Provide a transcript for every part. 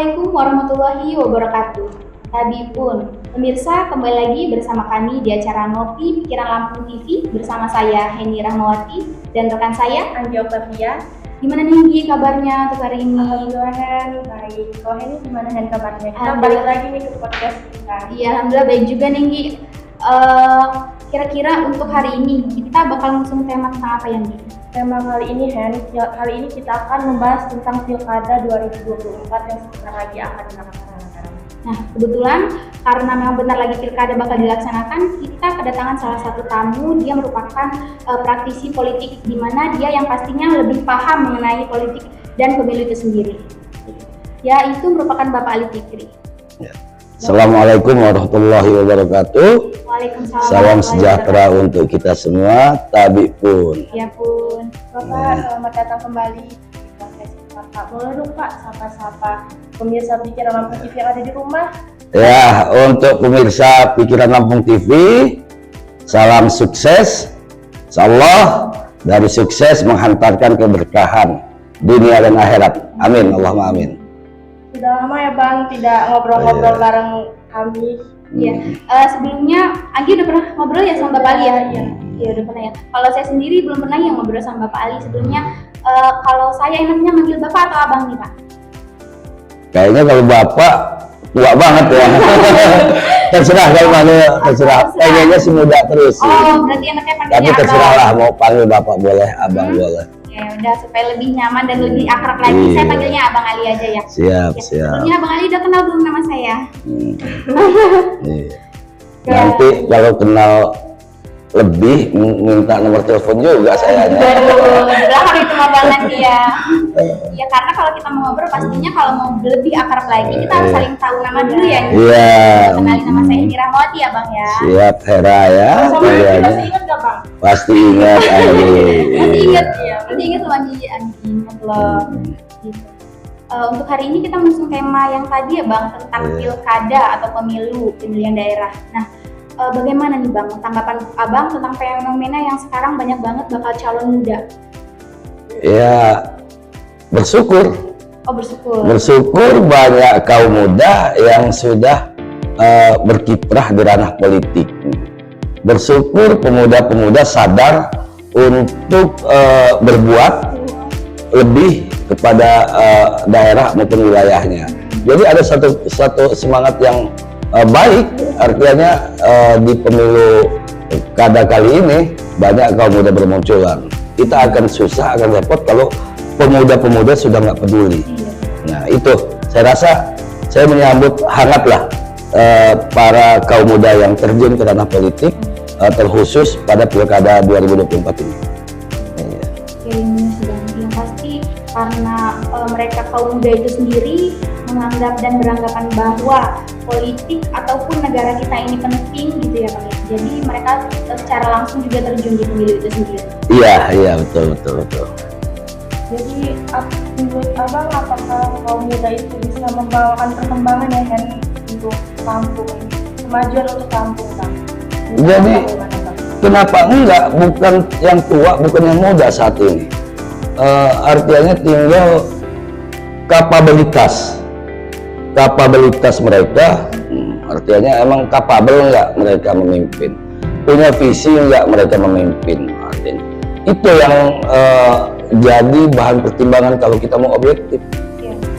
Assalamualaikum warahmatullahi wabarakatuh. Tadi pun, pemirsa kembali lagi bersama kami di acara Ngopi Pikiran Lampung TV bersama saya Heni Rahmawati dan rekan saya Anggi Octavia. Gimana nih Gi kabarnya untuk hari ini? Alhamdulillah Hen, baik. Kalau Heni gimana Hen kabarnya? Kita balik lagi nih ke podcast kita. Iya, alhamdulillah baik juga nih Gi. Kira-kira untuk hari ini kita bakal ngusung tema tentang apa ya Gi? Tema kali ini Hen, kali ini kita akan membahas tentang Pilkada 2024 yang sebentar lagi akan dilaksanakan. Nah, kebetulan karena memang benar lagi pilkada bakal dilaksanakan, kita kedatangan salah satu tamu. Dia merupakan praktisi politik, di mana dia yang pastinya lebih paham mengenai politik dan pemilu itu sendiri. Yaitu merupakan Bapak Ali Fikri. Ya. Assalamualaikum warahmatullahi wabarakatuh. Waalaikumsalam. Salam sejahtera untuk kita semua. Tabik pun. Ya pun. Bapak, selamat datang kembali di podcast Bapak. Boleh dong Pak, sapa-sapa pemirsa Pikiran Lampung TV yang ada di rumah. Ya, untuk pemirsa Pikiran Lampung TV, salam sukses. Insyaallah dari sukses menghantarkan keberkahan dunia dan akhirat. Amin, Allahumma amin. Sudah lama ya Bang tidak ngobrol-ngobrol bareng kami. Iya. Sebelumnya Anggi udah pernah ngobrol ya sama Bapak Ali ya? Iya, udah pernah ya. Kalau saya sendiri belum pernah yang ngobrol sama Bapak Ali sebelumnya. Kalau saya enaknya manggil Bapak atau Abang nih Pak? Kayaknya kalau Bapak tua banget ya. Terserah kalau manggil, terserah. Pengennya si muda terus. Oh, berarti enaknya panggilnya Tapi terserah lah, mau panggil Bapak boleh, Abang boleh. Ya udah, supaya lebih nyaman dan lebih akrab lagi, saya panggilnya Abang Ali aja ya. Siap, Ya, siap. sebelumnya Abang Ali udah kenal belum nama saya? Iya. Nanti kalau kenal lebih minta nomor telepon juga saya. Waduh, belakang itu mah banget ya. Ya karena kalau kita mau ngobrol pastinya kalau mau lebih akrab lagi kita harus saling tahu nama dulu ya. Iya. Kenalin nama saya Heni Rahmawati ya Bang ya. Siap Hera ya. Sama ini Kayaknya. masih ingat gak Bang? Pasti ingat Anggi. Masih ingat ya, masih ingat loh Anggi, ingat loh. Gitu. Untuk hari ini kita mengusung tema yang tadi ya Bang tentang pilkada atau pemilihan daerah. Nah, bagaimana nih Bang tanggapan Abang tentang fenomena yang sekarang banyak banget bakal calon muda? Ya, bersyukur. Oh, bersyukur. Bersyukur banyak kaum muda yang sudah berkiprah di ranah politik. Bersyukur pemuda-pemuda sadar untuk berbuat lebih kepada daerah maupun wilayahnya. Jadi ada satu semangat yang baik, artinya di pemilu kada kali ini banyak kaum muda bermunculan. Kita akan susah, akan repot kalau pemuda-pemuda sudah nggak peduli. Nah itu, saya rasa saya menyambut hangatlah para kaum muda yang terjun ke ranah politik, terkhusus pada pilkada 2024 ini. Yang pasti karena mereka kaum muda itu sendiri menganggap dan beranggapan bahwa politik ataupun negara kita ini penting gitu ya Pak. Jadi mereka secara langsung juga terjun di pemilu itu sendiri. Iya betul. Jadi menurut Abang apakah kaum muda itu bisa membawakan perkembangan ya Hen untuk kampung ini, kemajuan untuk kampung Bang? Jadi kenapa enggak, bukan yang tua, bukan yang muda saat ini. Artinya tinggal kapabilitas mereka, artinya emang kapabel enggak mereka memimpin, punya visi enggak mereka memimpin, artinya itu yang jadi bahan pertimbangan kalau kita mau objektif.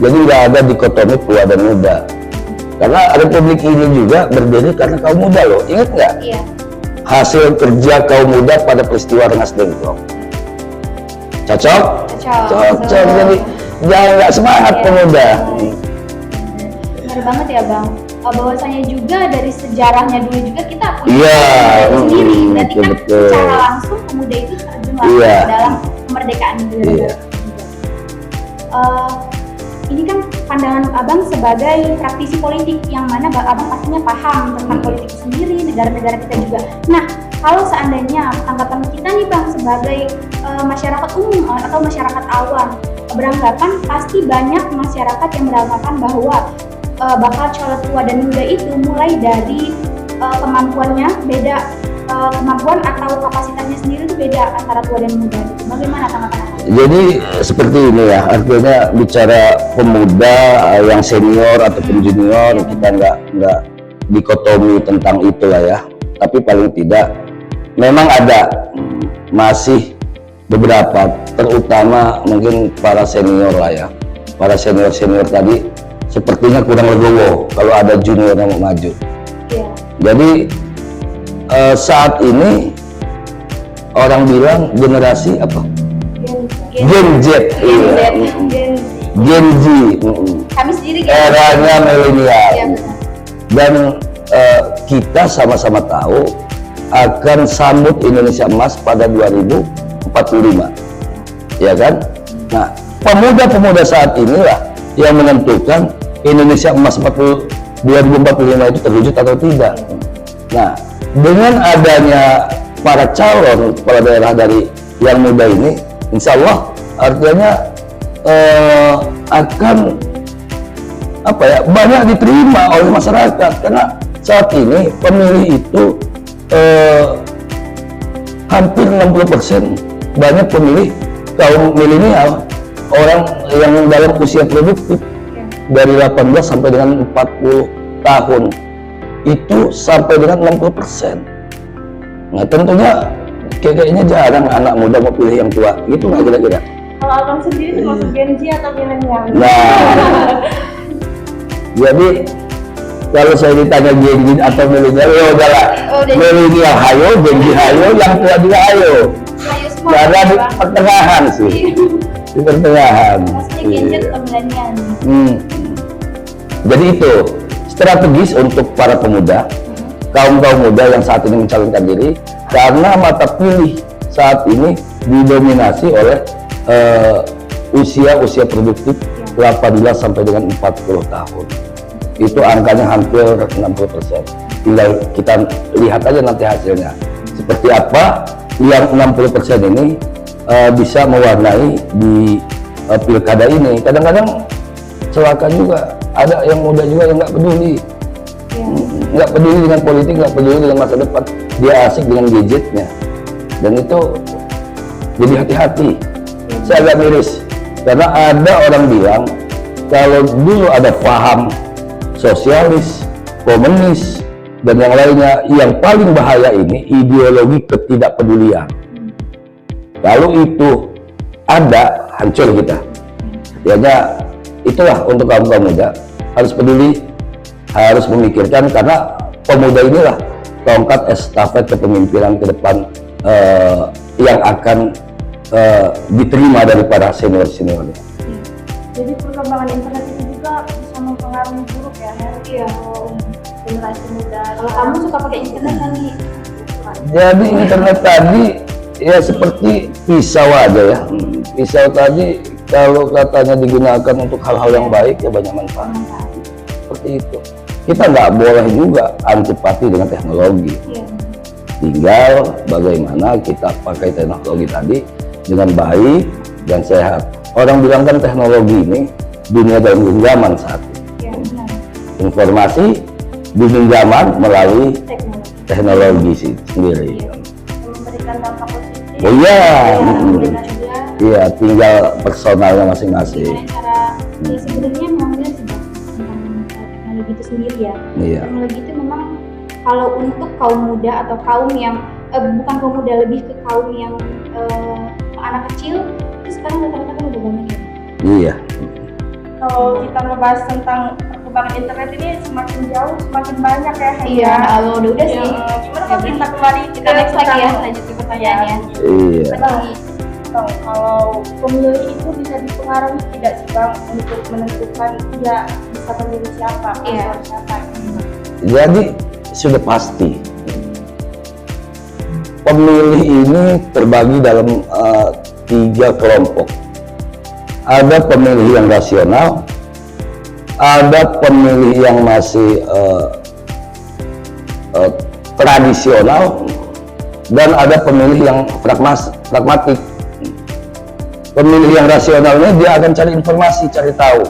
Jadi nggak ada dikotomi tua dan muda, karena republik ini juga berdiri karena kaum muda loh, ingat nggak? Iya. Hasil kerja kaum muda pada peristiwa Rengas Dengklok. Cocok? Jadi jangan nggak semangat pemuda. Benar banget ya Bang. Bahwasanya juga dari sejarahnya dulu juga kita punya sendiri. Berarti kan secara langsung pemuda itu terjun langsung ke dalam kemerdekaan negara. Ini kan pandangan Abang sebagai praktisi politik yang mana Abang pastinya paham tentang politik sendiri, negara-negara kita juga. Nah, kalau seandainya tanggapan kita nih Bang sebagai masyarakat umum atau masyarakat awam beranggapan pasti banyak masyarakat yang beranggapan bahwa bakal calon tua dan muda itu mulai dari kemampuannya beda, kemampuan atau kapasitasnya sendiri itu beda antara tua dan muda. Bagaimana tanggapan Abang? Jadi seperti ini ya, artinya bicara pemuda yang senior ataupun junior, kita nggak dikotomi tentang itulah ya. Tapi paling tidak memang ada masih beberapa, terutama mungkin para senior lah ya, para senior tadi sepertinya kurang legowo kalau ada junior yang mau maju. Iya. Jadi saat ini orang bilang generasi apa? Gen Z, iya. Gen Z, Kami sendiri Gen Z. eranya milenial. Iya, benar. Dan kita sama-sama tahu akan sambut Indonesia Emas pada 2045, ya kan? Nah, pemuda-pemuda saat inilah yang menentukan Indonesia Emas 2045 itu terwujud atau tidak. Nah, dengan adanya para calon kepala daerah dari yang muda ini, insya Allah artinya akan apa ya, banyak diterima oleh masyarakat, karena saat ini pemilih itu hampir 60% banyak pemilih kaum milenial, orang yang dalam usia produktif dari 18 sampai dengan 40 tahun itu sampai dengan 60%. Nah, tentunya kayaknya jarang anak muda mau pilih yang tua, gitu nggak kira-kira? Kalau abang sendiri termasuk Gen Z atau milenial? Nah, jadi kalau saya ditanya Gen Z atau milenial, ya udahlah, milenial hayo, Gen Z hayo, yang tua juga hayo. Ayo semua. Karena di pertengahan sih, di pertengahan. Maksudnya Gen Z atau milenial nih. Jadi itu strategis untuk para pemuda, kaum muda yang saat ini mencalonkan diri, karena mata pilih saat ini didominasi oleh usia produktif 18 sampai dengan 40 tahun. Itu angkanya hampir 60%. Tinggal kita lihat aja nanti hasilnya seperti apa. Yang 60% ini bisa mewarnai di pilkada ini. Kadang-kadang celaka juga, ada yang muda juga yang nggak peduli. Nggak peduli dengan politik, nggak peduli dengan masa depan, dia asik dengan gadgetnya, dan itu jadi hati-hati. Saya agak miris karena ada orang bilang kalau dulu ada paham sosialis, komunis, dan yang lainnya, yang paling bahaya ini ideologi ketidakpedulian. Kalau itu ada, hancur kita. Artinya itulah untuk kaum muda harus peduli, harus memikirkan, karena pemuda inilah tongkat estafet kepemimpinan ke depan yang akan diterima dari para senior-seniornya. Jadi perkembangan internet itu juga bisa mempengaruhi buruk ya, Iya. generasi muda. Kalau kamu suka pakai internet kan nih? Jadi internet tadi ya seperti pisau aja ya. Pisau tadi kalau katanya digunakan untuk hal-hal yang baik ya banyak manfaat. Seperti itu. Kita nggak boleh juga antipati dengan teknologi. Iya. Tinggal bagaimana kita pakai teknologi tadi dengan baik dan sehat. Orang bilang kan teknologi ini dunia dalam genggaman saat ini. Iya, benar. Informasi di genggaman melalui teknologi sendiri. Iya. Memberikan dampak positif. Oh iya, Benar juga. iya, tinggal personalnya masing-masing. Gimana cara, ya sebenarnya memang dia sudah tentang teknologi itu sendiri ya. Iya. Teknologi itu memang kalau untuk kaum muda atau kaum yang bukan kaum muda, lebih ke kaum yang anak kecil, itu sekarang rata-rata kan udah banyak ya. Iya. Kalau kita ngebahas tentang perkembangan internet ini semakin jauh semakin banyak ya. Iya, udah sih. Gimana kalau kita kembali Kita next lagi ya, lanjut ke pertanyaannya. Iya. Bang, kalau pemilih itu bisa dipengaruhi tidak sih Bang untuk menentukan dia bisa memilih siapa, Iya. siapa? Jadi sudah pasti pemilih ini terbagi dalam 3 kelompok. Ada pemilih yang rasional, ada pemilih yang masih tradisional, dan ada pemilih yang pragmatik. Pemilih yang rasionalnya dia akan cari informasi, cari tahu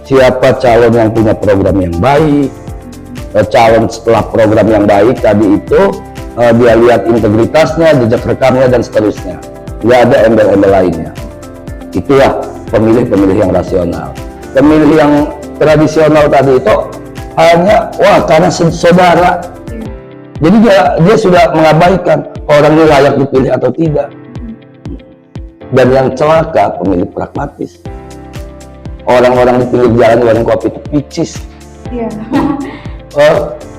siapa calon yang punya program yang baik, calon setelah program yang baik tadi itu dia lihat integritasnya, jejak rekamnya, dan seterusnya. nggak ada embel-embel lainnya. Itulah pemilih-pemilih yang rasional. Pemilih yang tradisional tadi itu hanya karena saudara. Jadi dia sudah mengabaikan orang ini layak dipilih atau tidak. Dan yang celaka pemilih pragmatis. Orang-orang di pinggir jalan warung kopi itu picis. Iya.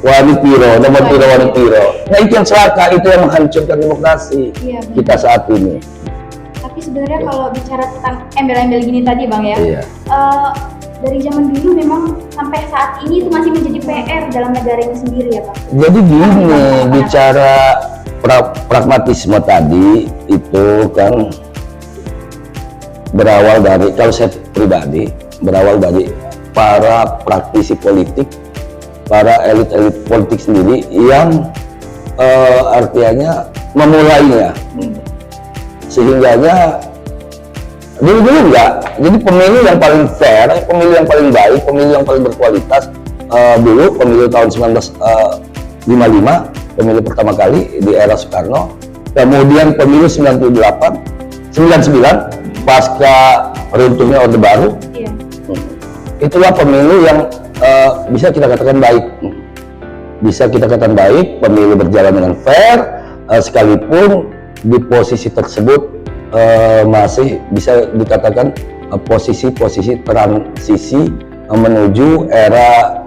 Wani piro, nomor piro, wani piro. Nah itu yang celaka, itu yang menghancurkan demokrasi kita saat ini. Tapi sebenarnya kalau bicara tentang embel-embel gini tadi Bang ya, Iya. dari zaman dulu memang sampai saat ini itu masih menjadi PR dalam negara ini sendiri ya Pak? Jadi gini, bicara pragmatisme tadi itu kan berawal dari, kalau saya pribadi, berawal dari para praktisi politik, para elit-elit politik sendiri yang artinya memulainya. Sehingganya dulu enggak, jadi pemilu yang paling fair, pemilu yang paling baik, pemilu yang paling berkualitas dulu pemilu tahun 1955, pemilu pertama kali di era Soekarno, kemudian pemilu 99 pasca runtuhnya Orde Baru. Iya. Itulah pemilu yang bisa kita katakan baik, bisa kita katakan baik, pemilu berjalan dengan fair, sekalipun di posisi tersebut masih bisa dikatakan posisi-posisi transisi menuju era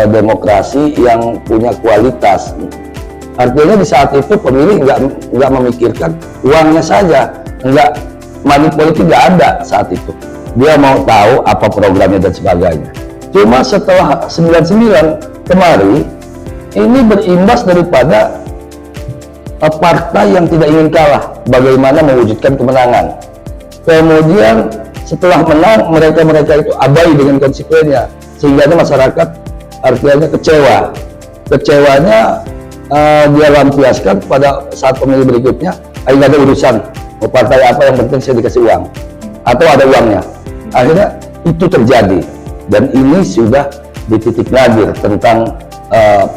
demokrasi yang punya kualitas. Artinya di saat itu pemilih nggak memikirkan uangnya saja, money politik nggak ada saat itu. Dia mau tahu apa programnya dan sebagainya. Cuma setelah 99 kemari, ini berimbas daripada partai yang tidak ingin kalah, bagaimana mewujudkan kemenangan. Kemudian setelah menang, mereka itu abai dengan konsekuensinya, sehingga masyarakat artinya kecewa. Kecewanya dia lampiaskan pada saat pemilu berikutnya, nggak ada urusan mau partai apa, yang penting saya dikasih uang atau ada uangnya. Akhirnya itu terjadi, dan ini sudah di titik nadir tentang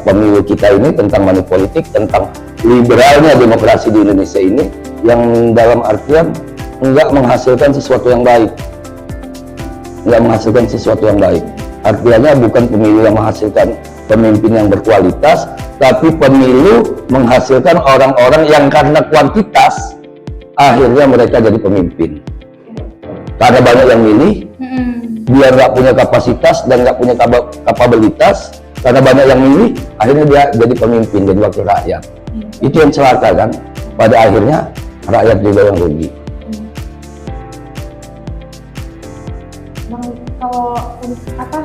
pemilu kita ini, tentang money politik, tentang liberalnya demokrasi di Indonesia ini, yang dalam artian nggak menghasilkan sesuatu yang baik, artinya bukan pemilu yang menghasilkan pemimpin yang berkualitas, tapi pemilu menghasilkan orang-orang yang karena kuantitas akhirnya mereka jadi pemimpin karena banyak yang milih, dia nggak punya kapasitas dan nggak punya kapabilitas. Karena banyak yang milih, akhirnya dia jadi pemimpin, jadi wakil rakyat. Itu yang celaka kan, pada akhirnya rakyat juga yang rugi. Bang, kalau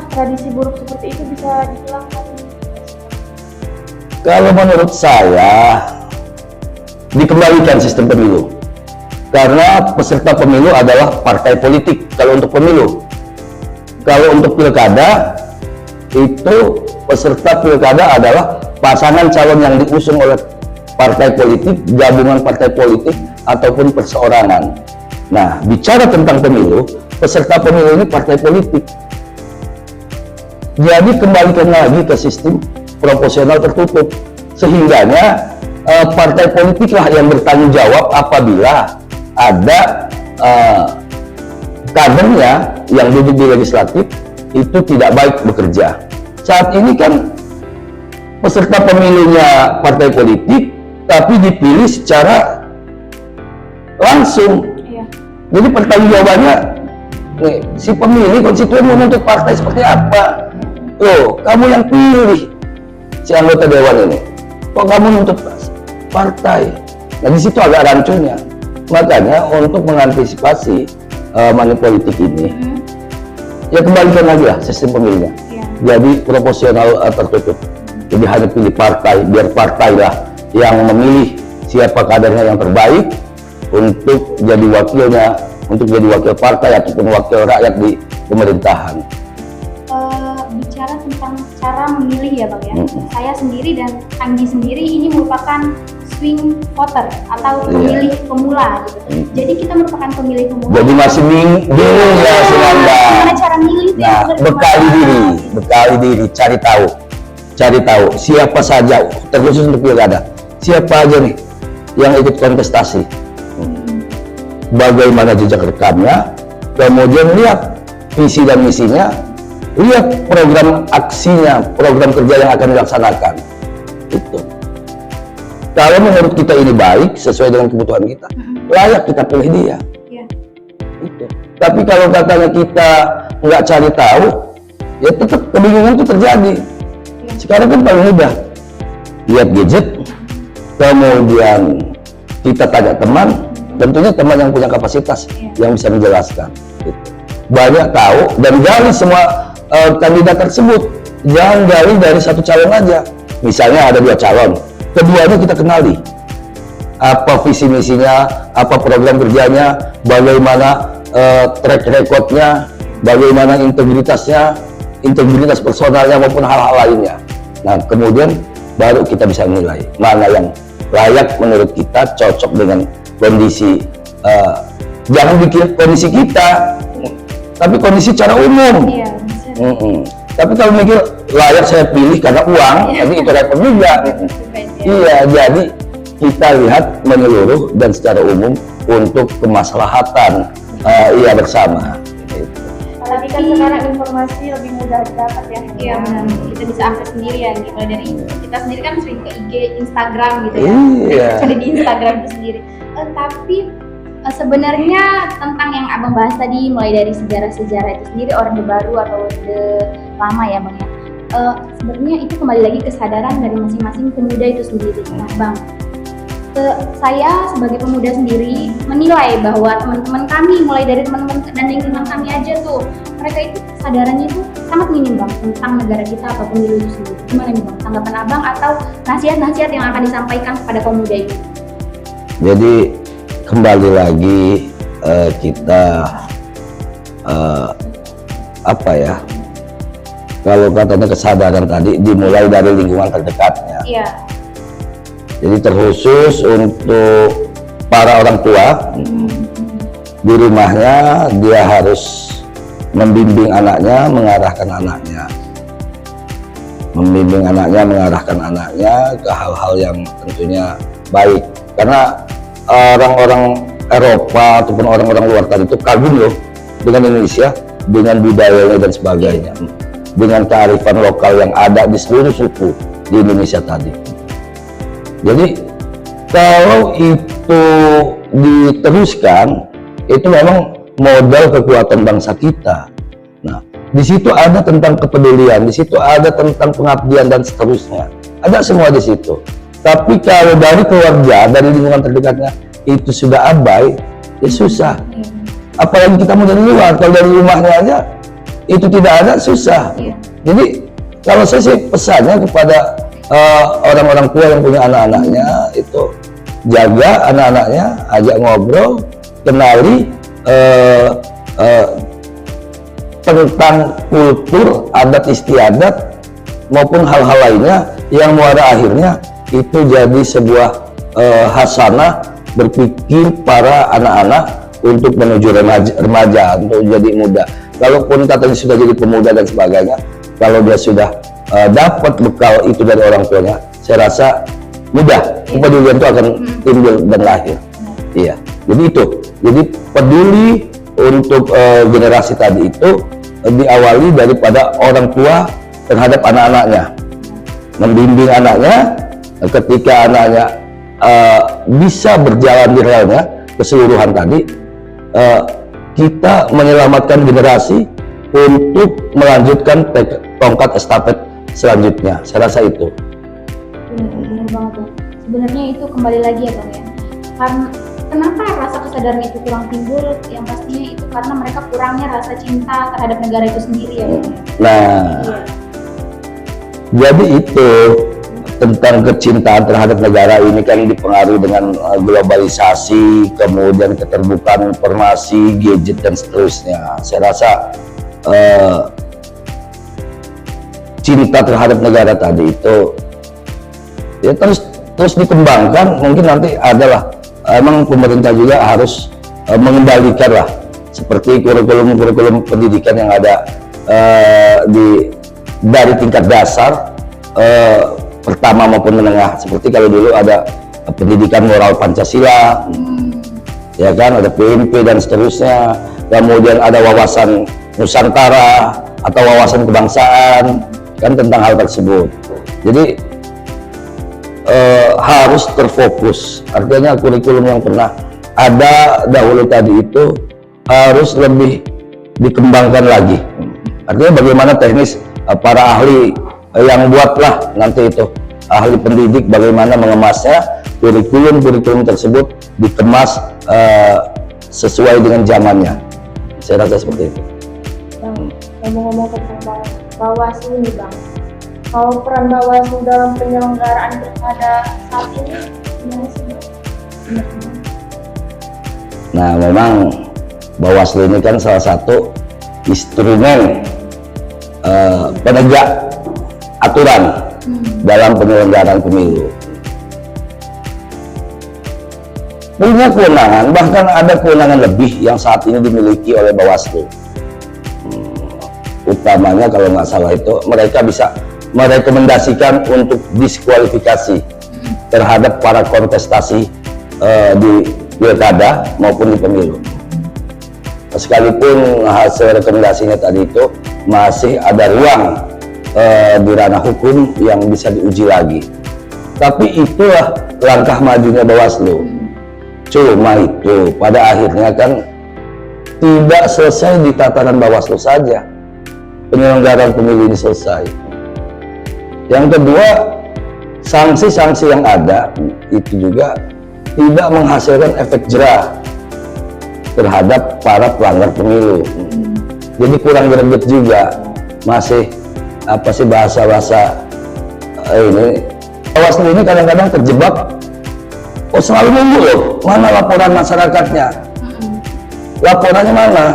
tradisi buruk seperti itu bisa dihilangkan? Kalau menurut saya, dikembalikan sistem pemilu. Karena peserta pemilu adalah partai politik kalau untuk pemilu. Kalau untuk pilkada, itu peserta pilkada adalah pasangan calon yang diusung oleh partai politik, gabungan partai politik, ataupun perseorangan. Nah, bicara tentang pemilu, peserta pemilu ini partai politik. Jadi kembalikan lagi ke sistem proporsional tertutup, sehingganya partai politiklah yang bertanggung jawab apabila ada kadernya yang duduk di legislatif itu tidak baik bekerja. Saat ini kan peserta pemilunya partai politik, tapi dipilih secara langsung. Iya. Jadi pertanggungjawabannya, si pemilih konstituen menuntut partai seperti apa? Loh, kamu yang pilih si anggota dewan ini, kok kamu menuntut partai? Nah, di situ agak rancunya. Makanya untuk mengantisipasi money politik ini, ya kembalikan lagi lah sistem pemilunya. Jadi proporsional tertutup. Jadi hanya pilih partai, biar partai lah yang memilih siapa kadernya yang terbaik untuk jadi wakilnya, untuk jadi wakil partai ataupun wakil rakyat di pemerintahan. Bicara tentang cara memilih ya Bang ya, saya sendiri dan Anggi sendiri ini merupakan swing voter atau pemilih pemula gitu. Jadi kita merupakan pemilih pemula. Jadi masih bingung ya Sinanda. Gimana cara milih? Nah, bekali diri, cari tahu siapa saja, terkhusus untuk pilkada, siapa aja nih yang ikut kontestasi. bagaimana jejak rekamnya, kemudian lihat visi dan misinya, lihat program aksinya, program kerja yang akan dilaksanakan. Itu. Kalau menurut kita ini baik, sesuai dengan kebutuhan kita, layak kita pilih dia. Iya. Itu. Tapi kalau katanya kita nggak cari tahu, ya tetap kebingungan itu terjadi. Sekarang kan paling mudah, lihat gadget, kemudian kita tanya teman, tentunya teman yang punya kapasitas yang bisa menjelaskan. Gitu. Banyak tahu dan gali semua kandidat tersebut, jangan gali dari satu calon aja. Misalnya ada 2 calon, keduanya kita kenali, apa visi misinya, apa program kerjanya, bagaimana track recordnya, bagaimana integritas personalnya maupun hal-hal lainnya. Nah kemudian baru kita bisa nilai mana yang layak menurut kita, cocok dengan kondisi, jangan bikin kondisi kita, tapi kondisi secara umum. Iya, Tapi kalau mikir layak saya pilih karena uang, nanti itu repot juga. Iya, jadi kita lihat menyeluruh dan secara umum untuk kemaslahatan bersama. Apalagi kan sekarang informasi lebih mudah didapat ya. Iya benar, kita bisa akses sendiri ya, mulai dari kita sendiri kan sering ke IG, Instagram gitu ya. Iya. Cari di Instagram itu sendiri. Tapi sebenarnya tentang yang abang bahas tadi, mulai dari sejarah-sejarah itu sendiri, Orde Baru atau Orde Lama ya bang ya. Sebenarnya itu kembali lagi kesadaran dari masing-masing pemuda itu sendiri. Nah bang, saya sebagai pemuda sendiri menilai bahwa teman-teman kami, mulai dari teman-teman dan lingkungan kami aja tuh, mereka itu kesadarannya itu sangat minim bang tentang negara kita atau pemilu itu sendiri. Gimana nih bang tanggapan abang atau nasihat-nasihat yang akan disampaikan kepada pemuda itu? Jadi kembali lagi kita kalau katanya kesadaran tadi dimulai dari lingkungan terdekatnya. Iya. Jadi terkhusus untuk para orang tua di rumahnya, dia harus membimbing anaknya, mengarahkan anaknya ke hal-hal yang tentunya baik. Karena orang-orang Eropa ataupun orang-orang luar tadi itu kagum loh dengan Indonesia, dengan budayanya dan sebagainya, dengan kearifan lokal yang ada di seluruh suku di Indonesia tadi. Jadi kalau itu diteruskan, itu memang modal kekuatan bangsa kita. Nah, di situ ada tentang kepedulian, di situ ada tentang pengabdian dan seterusnya. Ada semua di situ. Tapi kalau dari keluarga, dari lingkungan terdekatnya itu sudah abai, ya susah. Apalagi kita mau dari luar, kalau dari rumahnya aja itu tidak ada, susah. Jadi kalau saya sih pesannya kepada orang-orang tua yang punya anak-anaknya itu jaga anak-anaknya, ajak ngobrol, kenali tentang kultur, adat istiadat maupun hal-hal lainnya yang muara akhirnya itu jadi sebuah hasanah berpikir para anak-anak untuk menuju remaja, untuk jadi muda. Kalaupun katanya sudah jadi pemuda dan sebagainya, kalau dia sudah dapat bekal itu dari orang tuanya, saya rasa mudah kepedulian itu akan timbul dan lahir. Iya, jadi itu. Jadi peduli untuk generasi tadi itu diawali daripada orang tua terhadap anak-anaknya, membimbing anaknya ketika anaknya bisa berjalan di relnya keseluruhan tadi, kita menyelamatkan generasi untuk melanjutkan tongkat estafet selanjutnya. Saya rasa itu. Benar banget tuh. Sebenarnya itu kembali lagi ya bang ya. Karena kenapa rasa kesadaran itu kurang timbul? Yang pastinya itu karena mereka kurangnya rasa cinta terhadap negara itu sendiri ya bang. Nah, jadi itu tentang kecintaan terhadap negara ini kan dipengaruhi dengan globalisasi, kemudian keterbukaan informasi, gadget dan seterusnya. Saya rasa cinta terhadap negara tadi itu ya terus dikembangkan. Mungkin nanti adalah emang pemerintah juga harus mengendalikan lah, seperti kurikulum pendidikan yang ada dari tingkat dasar pertama maupun menengah. Seperti kalau dulu ada pendidikan moral Pancasila, ya kan, ada PMP dan seterusnya, kemudian ada wawasan Nusantara atau wawasan kebangsaan kan tentang hal tersebut. Jadi harus terfokus, artinya kurikulum yang pernah ada dahulu tadi itu harus lebih dikembangkan lagi. Artinya bagaimana teknis para ahli yang buatlah nanti itu ahli pendidik bagaimana mengemasnya, kurikulum tersebut dikemas sesuai dengan zamannya. Saya rasa seperti itu. Bang, ngomong-ngomong tentang Bawaslu nih Bang, kalau peran Bawaslu dalam penyelenggaraan pilkada saat ini gimana sih Bang? Nah, memang Bawaslu ini kan salah satu instrumen penegak aturan dalam penyelenggaraan pemilu. Punya kewenangan, bahkan ada kewenangan lebih yang saat ini dimiliki oleh Bawaslu. Utamanya kalau nggak salah itu mereka bisa merekomendasikan untuk diskualifikasi terhadap para kontestasi di pilkada maupun di pemilu. Sekalipun hasil rekomendasinya tadi itu masih ada ruang di ranah hukum yang bisa diuji lagi. Tapi itulah langkah majunya Bawaslu. Cuma itu pada akhirnya kan tidak selesai di tataran Bawaslu saja penyelenggaraan pemilu ini selesai. Yang kedua, sanksi-sanksi yang ada itu juga tidak menghasilkan efek jerah terhadap para pelanggar pemilu. Jadi kurang greget juga, masih apa sih bahasa-bahasa ini. Bawaslu ini kadang-kadang terjebak, oh selalu nunggu loh, mana laporan masyarakatnya, laporannya mana,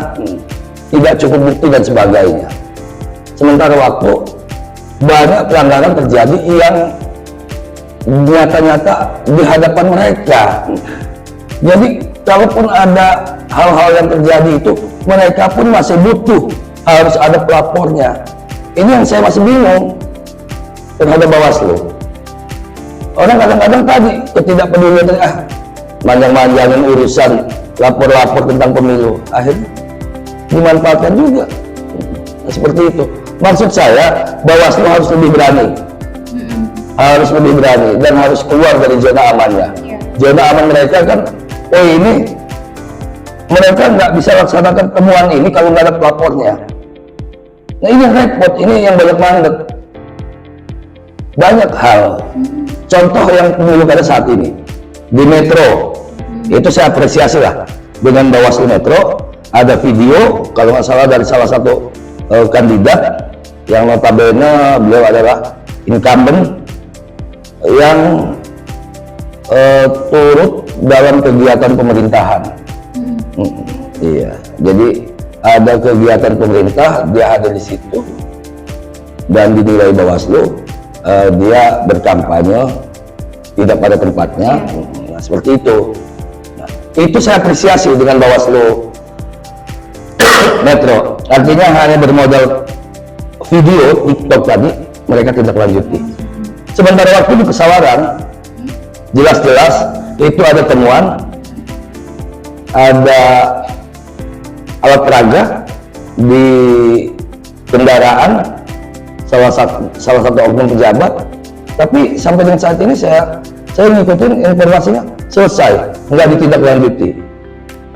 tidak cukup bukti dan sebagainya. Sementara waktu banyak pelanggaran terjadi yang nyata-nyata di hadapan mereka. Jadi kalaupun ada hal-hal yang terjadi itu, mereka pun masih butuh harus ada pelapornya. Ini yang saya masih bingung terhadap Bawaslu. Orang kadang-kadang tadi ketidakpedulian, manjang-manjangin urusan lapor-lapor tentang pemilu, akhirnya dimanfaatkan juga. Nah, seperti itu. Maksud saya, Bawaslu harus lebih berani, harus lebih berani dan harus keluar dari zona amannya. Zona aman mereka kan, oh ini mereka nggak bisa laksanakan temuan ini kalau nggak ada pelapornya. Nah ini yang repot, ini yang banyak mandek. Banyak hal. Contoh yang pemilu pada saat ini di Metro, itu saya apresiasi lah dengan Bawaslu Metro. Ada video kalau nggak salah dari salah satu kandidat yang notabene beliau adalah incumbent yang turut dalam kegiatan pemerintahan. Iya, jadi ada kegiatan pemerintah, dia ada di situ dan dinilai Bawaslu dia berkampanye tidak pada tempatnya. Nah, seperti itu. Nah, itu saya apresiasi dengan Bawaslu Metro. Artinya hanya bermodal video TikTok tadi mereka tidak lanjuti. Sementara waktu di Pesawaran jelas-jelas itu ada temuan, ada alat peraga di kendaraan salah satu oknum pejabat, tapi sampai dengan saat ini saya ngikutin informasinya selesai, nggak ditindaklanjuti.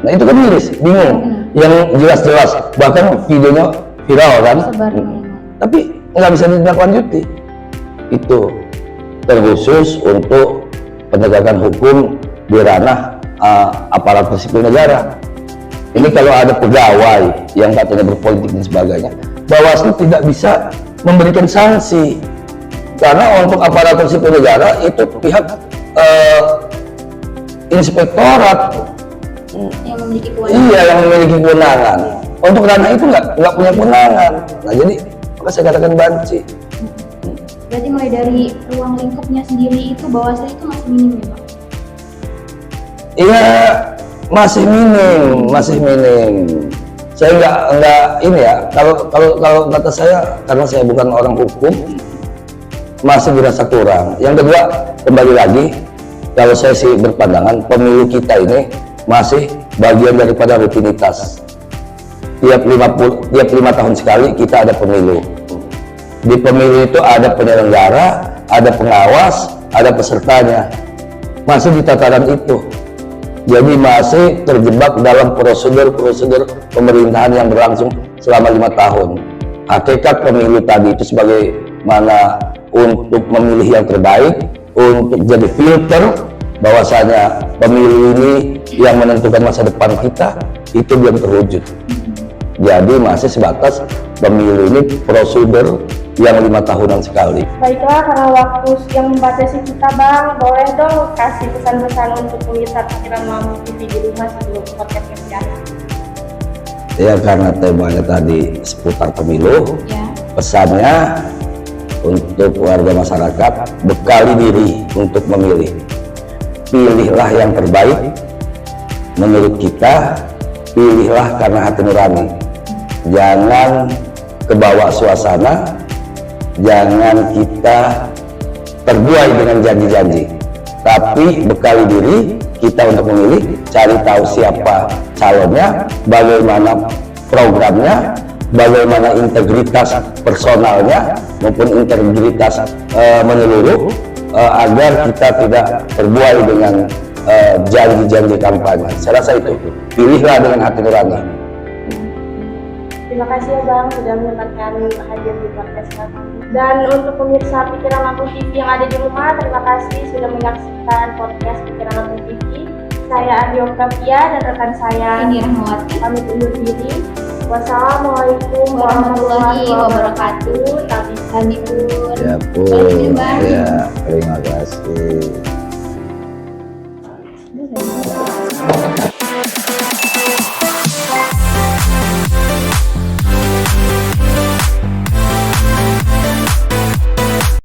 Nah itu kan miris, bingung. Yang jelas-jelas bahkan videonya viral kan, tapi nggak bisa ditindaklanjuti. Itu terkhusus untuk penegakan hukum di ranah aparatur sipil negara. Ini kalau ada pegawai yang katanya berpolitik dan sebagainya, Bawaslu tidak bisa memberikan sanksi karena untuk aparatur sipil negara itu pihak inspektorat yang memiliki kewenangan. Iya, yang memiliki kewenangan. Untuk ranah itu nggak punya kewenangan. Nah jadi maka saya katakan banci. Berarti mulai dari ruang lingkupnya sendiri itu Bawaslu itu masih minim ya Pak? Iya, masih minim. Saya nggak ini ya. Kalau kata saya, karena saya bukan orang hukum, masih dirasa kurang. Yang kedua, kembali lagi, kalau saya sih berpandangan pemilu kita ini masih bagian daripada rutinitas. Tiap 5 tahun sekali kita ada pemilu. Di pemilu itu ada penyelenggara, ada pengawas, ada pesertanya. Masih di tataran itu. Jadi masih terjebak dalam prosedur-prosedur pemerintahan yang berlangsung selama 5 tahun. Hakikat pemilu tadi itu sebagaimana untuk memilih yang terbaik, untuk jadi filter bahwasanya pemilu ini yang menentukan masa depan kita, itu belum terwujud. Jadi masih sebatas pemilu ini prosedur yang 5 tahunan sekali. Baiklah, karena waktu yang membatasi kita Bang, boleh dong kasih pesan-pesan untuk pemirsa pikiran Mampu TV di rumah sebelum podcastnya berakhir. Ya, karena temanya tadi seputar pemilu, Ya. pesannya untuk warga masyarakat, bekali diri untuk memilih. Pilihlah yang terbaik menurut kita, pilihlah karena hati nurani. Jangan kebawa suasana, jangan kita terbuai dengan janji-janji, tapi bekali diri kita untuk memilih, cari tahu siapa calonnya, bagaimana programnya, bagaimana integritas personalnya maupun integritas menyeluruh, agar kita tidak terbuai dengan janji-janji kampanye. Saya rasa itu, pilihlah dengan hati nurani. Terima kasih ya Bang sudah menyempatkan hadir di podcast kami. Dan untuk pemirsa Pikiran Mampu TV yang ada di rumah, terima kasih sudah menyaksikan podcast Pikiran Mampu TV. Saya Adi Oktavia dan rekan saya Ini Rahmawati. pamit undur diri. Wassalamualaikum warahmatullahi wabarakatuh. Kami pun. Ya pun, Terima kasih, Bang. ya terima kasih.